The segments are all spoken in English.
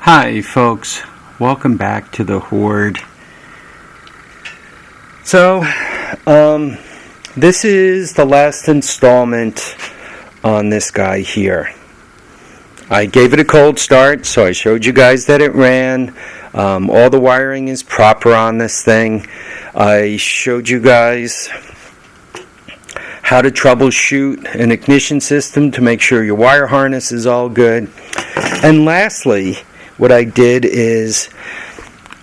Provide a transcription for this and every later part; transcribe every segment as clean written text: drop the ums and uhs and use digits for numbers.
Hi folks, welcome back to the Hoard. So, this is the last installment on this guy here. I gave it a cold start, so I showed you guys that it ran. All the wiring is proper on this thing. I showed you guys how to troubleshoot an ignition system to make sure your wire harness is all good. And lastly, what I did is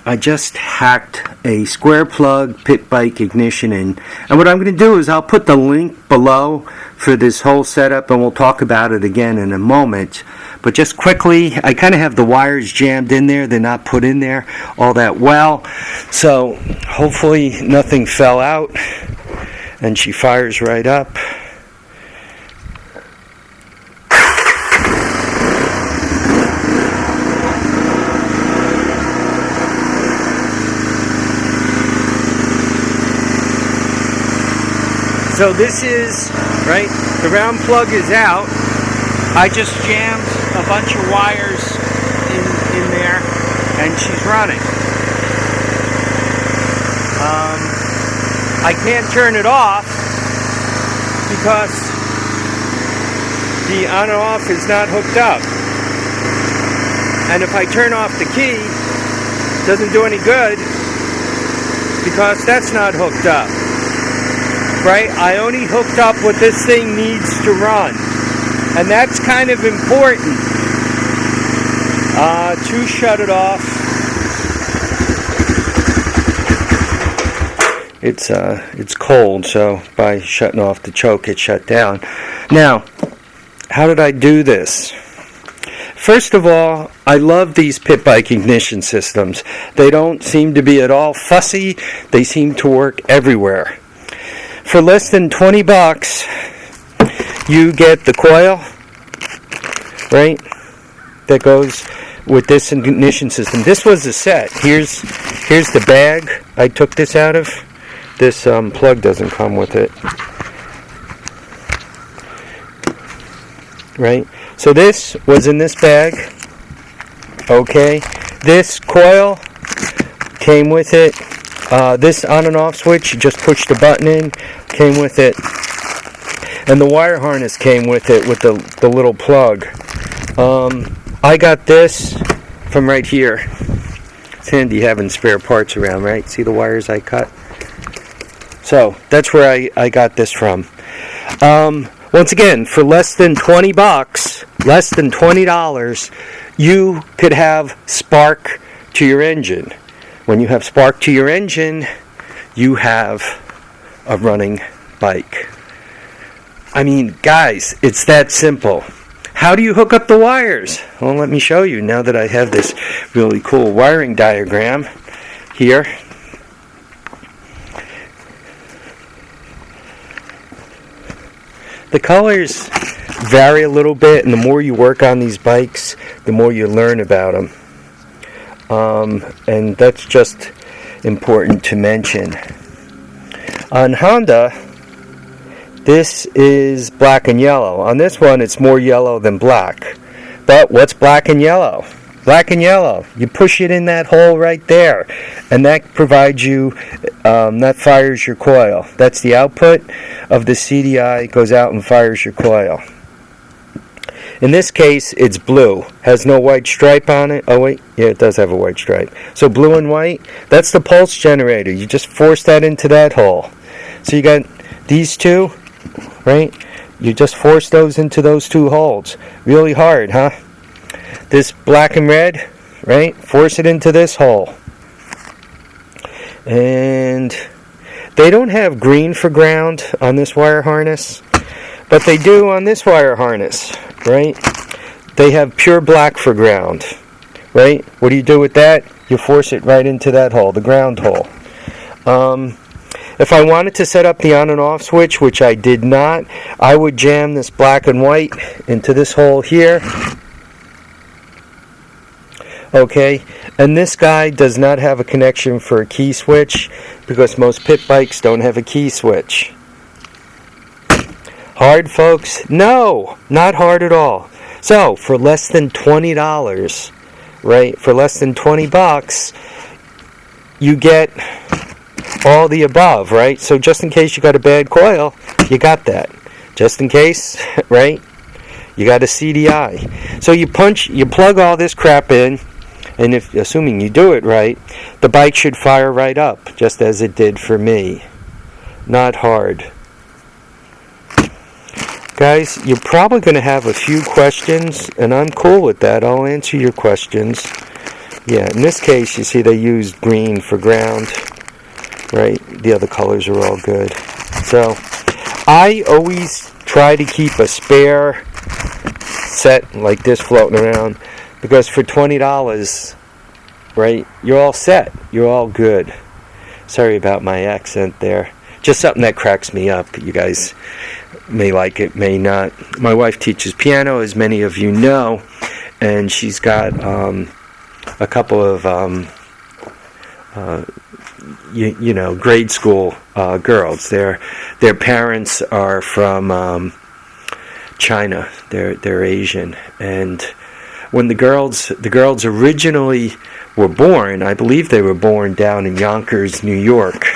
I just hacked a square plug Pit Bike ignition in. And what I'm going to do is I'll put the link below for this whole setup, and we'll talk about it again in a moment. But just quickly, I kind of have the wires jammed in there. They're not put in there all that well. So hopefully nothing fell out. And she fires right up. So this is, right, the round plug is out. I just jammed a bunch of wires in there, and she's running. I can't turn it off because the on and off is not hooked up. And if I turn off the key, it doesn't do any good because that's not hooked up. Right? I only hooked up what this thing needs to run. And that's kind of important to shut it off. It's cold, so by shutting off the choke, it shut down. Now, how did I do this? First of all, I love these Pit Bike ignition systems. They don't seem to be at all fussy. They seem to work everywhere. For less than 20 bucks, you get the coil, right, that goes with this ignition system. This was a set. Here's the bag I took this out of. This plug doesn't come with it, right? So this was in this bag, okay? This coil came with it. This on and off switch, you just push the button in, came with it. And the wire harness came with it with the little plug. I got this from right here. It's handy having spare parts around, right? See the wires I cut? So that's where I got this from. Once again, for less than 20 bucks, less than $20, you could have spark to your engine. When you have spark to your engine, you have a running bike. I mean, guys, it's that simple. How do you hook up the wires? Well, let me show you now that I have this really cool wiring diagram here. The colors vary a little bit, and the more you work on these bikes, the more you learn about them. And that's just important to mention. On Honda, this is black and yellow. On this one, it's more yellow than black. But what's black and yellow? Black and yellow. You push it in that hole right there, and that provides you, that fires your coil. That's the output of the CDI. It goes out and fires your coil. In this case, it's blue. Has no white stripe on it. Oh wait, yeah, it does have a white stripe. So blue and white, that's the pulse generator. You just force that into that hole. So you got these two, right? You just force those into those two holes. Really hard, huh? This black and red, right? Force it into this hole. And they don't have green for ground on this wire harness, but they do on this wire harness, right? They have pure black for ground, right? What do you do with that? You force it right into that hole, the ground hole. If I wanted to set up the on and off switch, which I did not, I would jam this black and white into this hole here. Okay, and this guy does not have a connection for a key switch because most pit bikes don't have a key switch. Hard, folks? No, not hard at all. So, for less than $20, right? For less than 20 bucks, you get all the above, right? So just in case you got a bad coil, you got that. Just in case, right? You got a CDI. So you plug all this crap in, and if, assuming you do it right, the bike should fire right up, just as it did for me. Not hard. Guys, you're probably going to have a few questions, and I'm cool with that. I'll answer your questions. Yeah, in this case, you see they used green for ground, right? The other colors are all good. So, I always try to keep a spare set like this floating around, because for $20, right, you're all set. You're all good. Sorry about my accent there. Just something that cracks me up. You guys may like it, may not. My wife teaches piano, as many of you know, and she's got a couple of grade school girls. Their parents are from China. They're Asian, and when the girls originally were born, I believe they were born down in Yonkers, New York.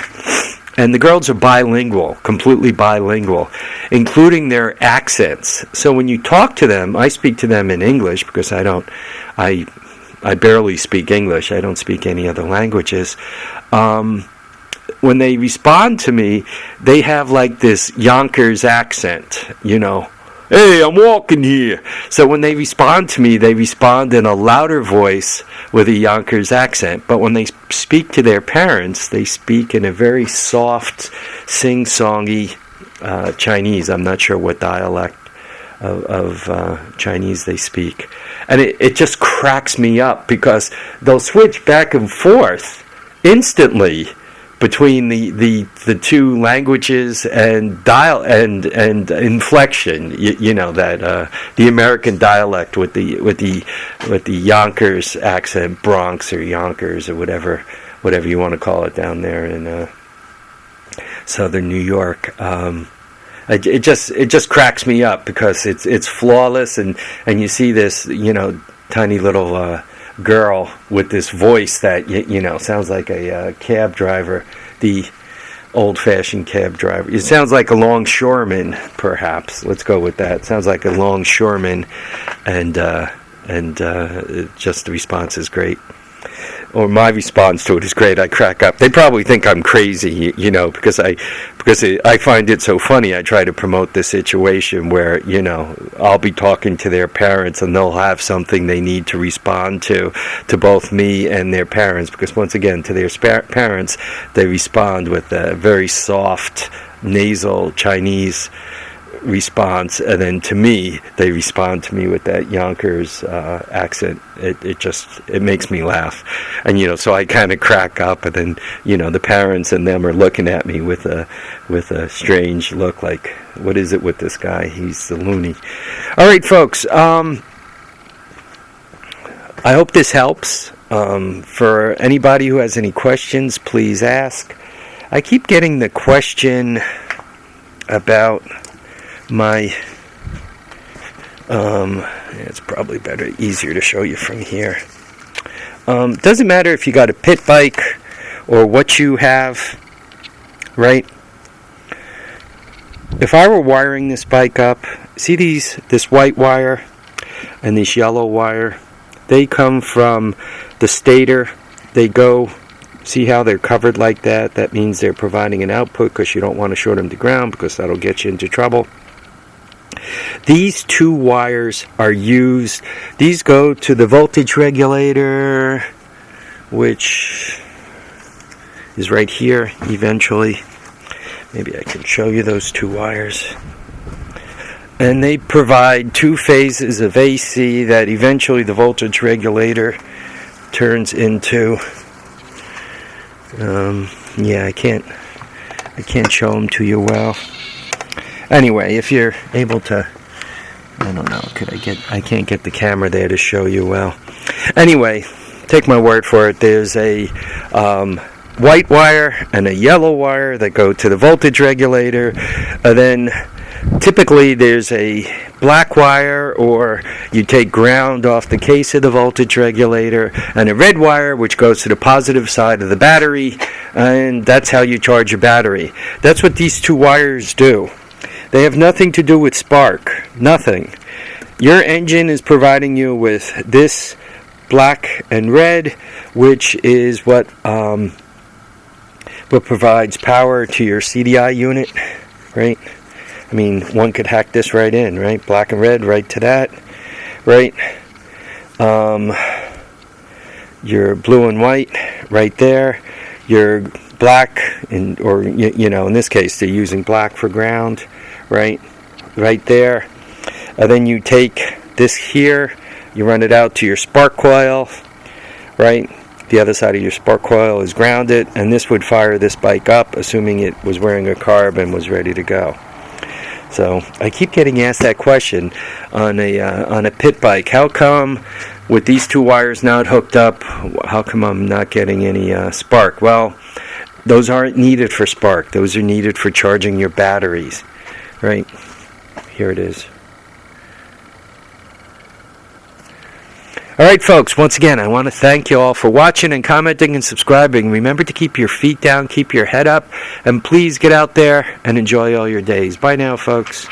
And the girls are bilingual, completely bilingual, including their accents. So when you talk to them, I speak to them in English because I barely speak English. I don't speak any other languages. When they respond to me, they have like this Yonkers accent, you know. Hey, I'm walking here. So when they respond to me, they respond in a louder voice with a Yonkers accent. But when they speak to their parents, they speak in a very soft, sing-songy Chinese. I'm not sure what dialect of Chinese they speak. And it just cracks me up because they'll switch back and forth instantly between the two languages and and inflection, you know, that the American dialect with the Yonkers accent, Bronx or Yonkers or whatever you want to call it down there in southern New York. It just cracks me up because it's flawless, and you see this, you know, tiny little girl with this voice that you know sounds like a cab driver, the old-fashioned cab driver. It sounds like a longshoreman, perhaps. Let's go with that. It sounds like a longshoreman, and just the response is great. Or my response to it is great. I crack up. They probably think I'm crazy, you know, because I find it so funny. I try to promote this situation where, you know, I'll be talking to their parents and they'll have something they need to respond to both me and their parents, because once again, to their parents, they respond with a very soft, nasal Chinese response, and then to me, they respond to me with that Yonkers accent. It makes me laugh, and you know, so I kind of crack up, and then you know, the parents and them are looking at me with a strange look, like, what is it with this guy? He's the loony. All right, folks. I hope this helps. For anybody who has any questions, please ask. I keep getting the question about my it's probably easier to show you from here. Doesn't matter if you got a pit bike or what you have, right? If I were wiring this bike up, see this white wire and this yellow wire, they come from the stator. They go, see how they're covered like that? That means they're providing an output, because you don't want to short them to ground, because that'll get you into trouble. These two wires are used. These go to the voltage regulator, which is right here eventually. Maybe I can show you those two wires. And they provide two phases of AC that eventually the voltage regulator turns into. Yeah, I can't show them to you well. Anyway, if you're able to, I don't know, I can't get the camera there to show you well. Anyway, take my word for it. There's a white wire and a yellow wire that go to the voltage regulator. And then typically there's a black wire, or you take ground off the case of the voltage regulator, and a red wire which goes to the positive side of the battery, and that's how you charge your battery. That's what these two wires do. They have nothing to do with spark. Nothing. Your engine is providing you with this black and red, which is what provides power to your CDI unit, right? I mean, one could hack this right in, right? Black and red, right to that, right? Your blue and white, right there. Your black, or you know, in this case, they're using black for ground, right? Right there. And then you take this here, you run it out to your spark coil, right? The other side of your spark coil is grounded, and this would fire this bike up, assuming it was wearing a carb and was ready to go. So I keep getting asked that question on a pit bike. How come with these two wires not hooked up, how come I'm not getting any spark? Well, those aren't needed for spark. Those are needed for charging your batteries, right? Here it is. Alright folks, once again, I want to thank you all for watching and commenting and subscribing. Remember to keep your feet down, keep your head up, and please get out there and enjoy all your days. Bye now, folks.